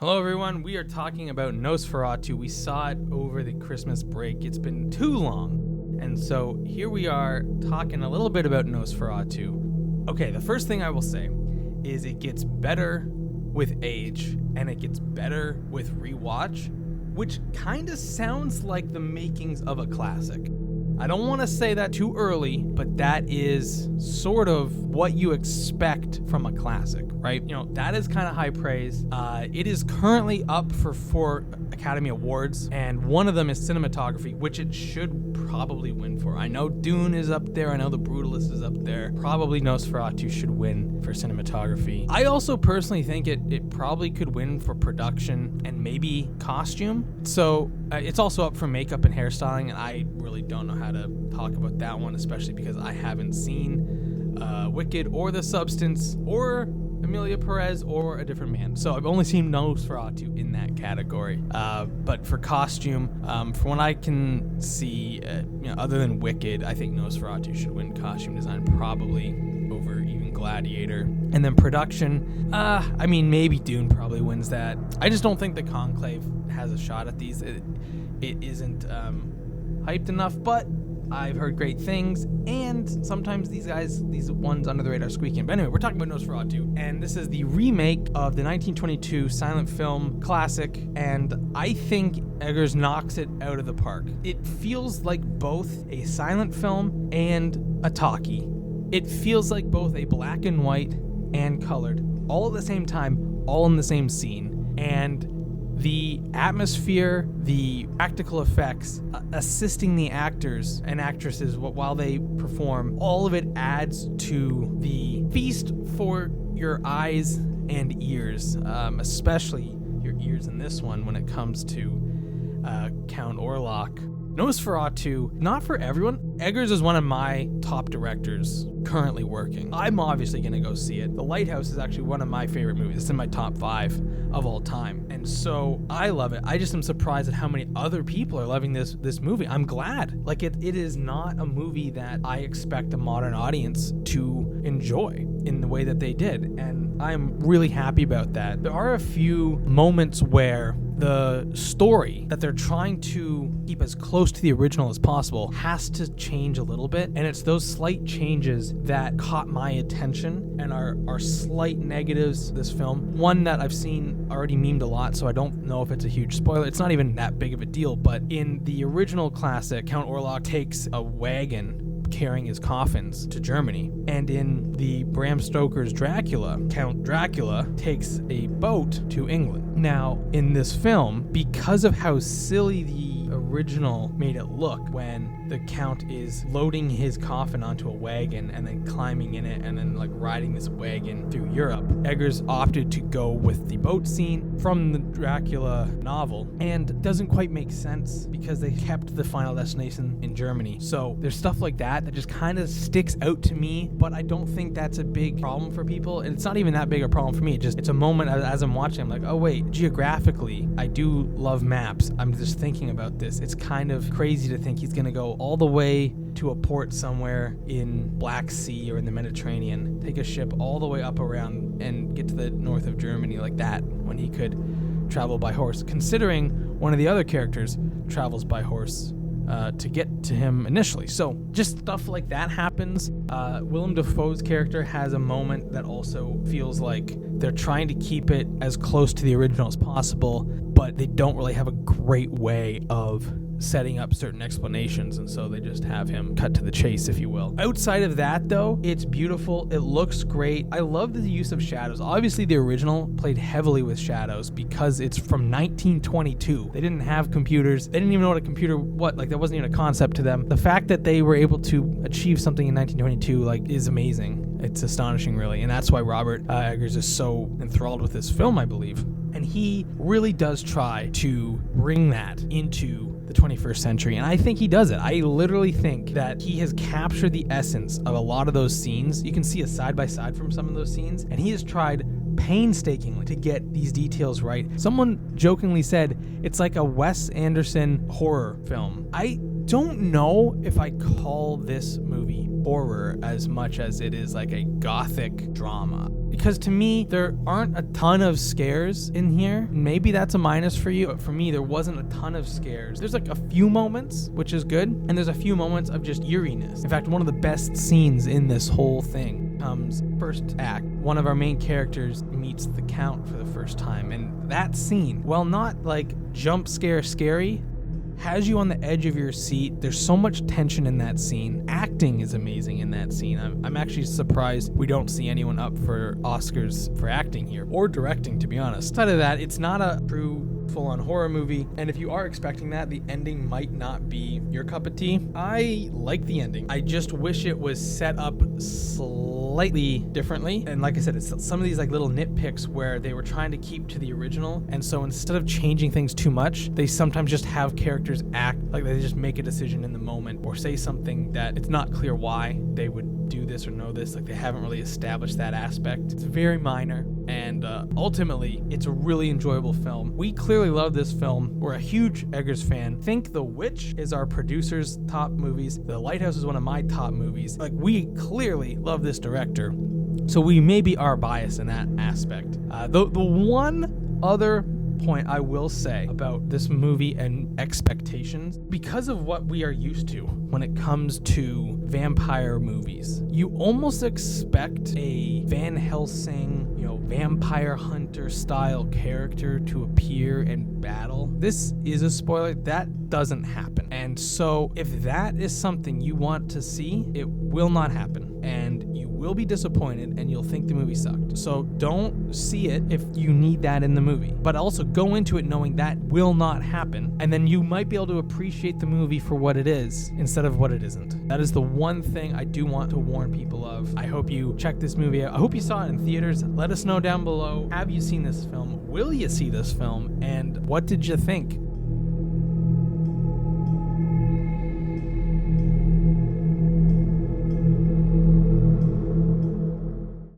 Hello everyone, we are talking about Nosferatu. We saw it over the Christmas break. It's been too long. And so here we are talking a little bit about Nosferatu. Okay, the first thing I will say is it gets better with age and it gets better with rewatch, which kind of sounds like the makings of a classic. I don't want to say that too early, but that is sort of what you expect from a classic, right? You know, that is kind of high praise. It is currently up for 4 Academy Awards, and one of them is cinematography, which it should probably win for. I know Dune is up there. I know The Brutalist is up there. Probably Nosferatu should win for cinematography. I also personally think it probably could win for production and maybe costume. So it's also up for makeup and hairstyling, and I really don't know how to talk about that one, especially because I haven't seen Wicked or The Substance or Emilia Perez or A Different Man. So I've only seen Nosferatu in that category. But for costume, from what I can see, other than Wicked, I think Nosferatu should win costume design probably over even Gladiator. And then production, maybe Dune probably wins that. I just don't think the Conclave has a shot at these. It isn't hyped enough, but I've heard great things, and sometimes these ones under the radar squeaking. But anyway, we're talking about Nosferatu, and this is the remake of the 1922 silent film classic, and I think Eggers knocks it out of the park. It feels like both a silent film and a talkie. It feels like both a black and white and colored, all at the same time, all in the same scene, and the atmosphere, the practical effects, assisting the actors and actresses while they perform, all of it adds to the feast for your eyes and ears, especially your ears in this one when it comes to Count Orlok. Nosferatu, not for everyone. Eggers is one of my top directors currently working. I'm obviously going to go see it. The Lighthouse is actually one of my favorite movies. It's in my top 5 of all time. And so I love it. I just am surprised at how many other people are loving this movie. I'm glad. Like it is not a movie that I expect a modern audience to enjoy in the way that they did. And I'm really happy about that. There are a few moments where the story that they're trying to keep as close to the original as possible has to change a little bit, and it's those slight changes that caught my attention and are slight negatives of this film. One that I've seen already memed a lot, so I don't know if it's a huge spoiler. It's not even that big of a deal, but in the original classic, Count Orlok takes a wagon carrying his coffins to Germany. And in the Bram Stoker's Dracula, Count Dracula takes a boat to England. Now, in this film, because of how silly the original made it look when the Count is loading his coffin onto a wagon and then climbing in it and then like riding this wagon through Europe, Eggers opted to go with the boat scene from the Dracula novel, and it doesn't quite make sense because they kept the final destination in Germany. So there's stuff like that just kind of sticks out to me, but I don't think that's a big problem for people, and it's not even that big a problem for me. It's a moment as I'm watching, I'm like, oh wait, geographically, I do love maps. I'm just thinking about this. It's kind of crazy to think he's gonna go all the way to a port somewhere in Black Sea or in the Mediterranean, take a ship all the way up around and get to the north of Germany like that when he could travel by horse, considering one of the other characters travels by horse to get to him initially. So just stuff like that happens. Willem Dafoe's character has a moment that also feels like they're trying to keep it as close to the original as possible, but they don't really have a great way of setting up certain explanations, and so they just have him cut to the chase, if you will. Outside of that, though, it's beautiful. It looks great. I love the use of shadows. Obviously, the original played heavily with shadows because it's from 1922. They didn't have computers. They didn't even know what a computer that wasn't even a concept to them. The fact that they were able to achieve something in 1922 is amazing. It's astonishing, really, and that's why Robert Eggers is so enthralled with this film, I believe. And he really does try to bring that into the 21st century, and I think he does it. I literally think that he has captured the essence of a lot of those scenes. You can see a side-by-side from some of those scenes, and he has tried painstakingly to get these details right. Someone jokingly said it's like a Wes Anderson horror film. I don't know if I call this movie horror as much as it is like a gothic drama. Because to me, there aren't a ton of scares in here. Maybe that's a minus for you, but for me, there wasn't a ton of scares. There's like a few moments, which is good, and there's a few moments of just eeriness. In fact, one of the best scenes in this whole thing comes first act. One of our main characters meets the Count for the first time, and that scene, while not like jump scare scary, has you on the edge of your seat. There's so much tension in that scene. Acting is amazing in that scene. I'm actually surprised we don't see anyone up for Oscars for acting here, or directing, to be honest. Aside of that, it's not a true full-on horror movie, and if you are expecting that, the ending might not be your cup of tea. I like the ending. I just wish it was set up slightly differently, and like I said, it's some of these like little nitpicks where they were trying to keep to the original, and so instead of changing things too much, they sometimes just have characters act like they just make a decision in the moment, or say something that it's not clear why they would do this or know this. Like, they haven't really established that aspect. It's very minor, and ultimately, it's a really enjoyable film. We clearly love this film. We're a huge Eggers fan. Think The Witch is our producer's top movies. The Lighthouse is one of my top movies. Like, we clearly love this director, so we maybe are biased in that aspect. The one other point I will say about this movie and expectations, because of what we are used to when it comes to vampire movies, you almost expect a Van Helsing, vampire hunter style character to appear and battle. This is a spoiler. That doesn't happen. And so if that is something you want to see, it will not happen. And you will be disappointed and you'll think the movie sucked. So don't see it if you need that in the movie. But also go into it knowing that will not happen. And then you might be able to appreciate the movie for what it is instead of what it isn't. That is the one thing I do want to warn people of. I hope you check this movie out. I hope you saw it in theaters. Let us know down below. Have you seen this film? Will you see this film? And what did you think?